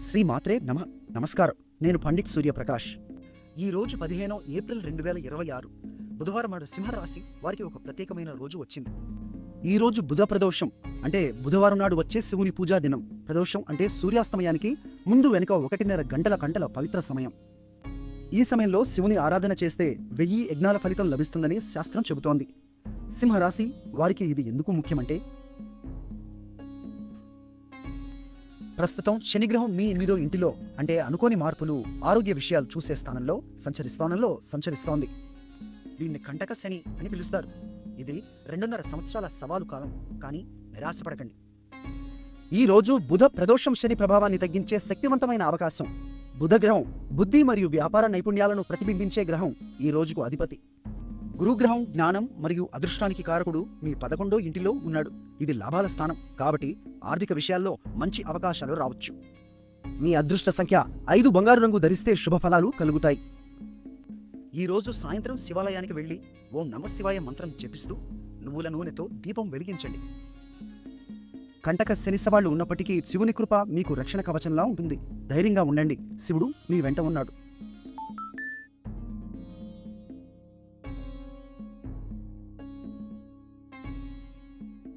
శ్రీ మాత్రే నమస్కారం. నేను పండిట్ సూర్యప్రకాష్. ఈరోజు 15 ఏప్రిల్ 2026 బుధవారం నాడు సింహరాశి వారికి ఒక ప్రత్యేకమైన రోజు వచ్చింది. ఈ రోజు బుధ ప్రదోషం అంటే బుధవారం నాడు వచ్చే శివుని పూజా దినం. ప్రదోషం అంటే సూర్యాస్తమయానికి ముందు వెనుక 1.5 గంటల పవిత్ర సమయం. ఈ సమయంలో శివుని ఆరాధన చేస్తే 1000 యజ్ఞాల ఫలితం లభిస్తుందని శాస్త్రం చెబుతోంది. సింహరాశి వారికి ఇది ఎందుకు ముఖ్యమంటే, ప్రస్తుతం శనిగ్రహం మీ 8వ ఇంటిలో అంటే అనుకోని మార్పులు, ఆరోగ్య విషయాలు చూసే స్థానంలో సంచరిస్తోంది. దీన్ని కంటక శని అని పిలుస్తారు. ఇది 2.5 సంవత్సరాల సవాలు కాలం. కానీ నిరాశపడకండి. ఈ రోజు బుధ ప్రదోషం శని ప్రభావాన్ని తగ్గించే శక్తివంతమైన అవకాశం. బుధ గ్రహం బుద్ధి మరియు వ్యాపార నైపుణ్యాలను ప్రతిబింబించే గ్రహం. ఈ రోజుకు అధిపతి గురుగ్రహం జ్ఞానం మరియు అదృష్టానికి కారకుడు మీ 11వ ఇంటిలో ఉన్నాడు. ఇది లాభాల స్థానం కాబట్టి ఆర్థిక విషయాల్లో మంచి అవకాశాలు రావచ్చు. మీ అదృష్ట సంఖ్య 5. బంగారు రంగు ధరిస్తే శుభ ఫలాలు కలుగుతాయి. ఈ రోజు సాయంత్రం శివాలయానికి వెళ్లి ఓం నమఃశివాయ మంత్రం జపిస్తూ నువ్వుల నూనెతో దీపం వెలిగించండి. కంటక శని సవాళ్లు ఉన్నప్పటికీ శివుని కృప మీకు రక్షణ కవచంలా ఉంటుంది. ధైర్యంగా ఉండండి. శివుడు మీ వెంట ఉన్నాడు.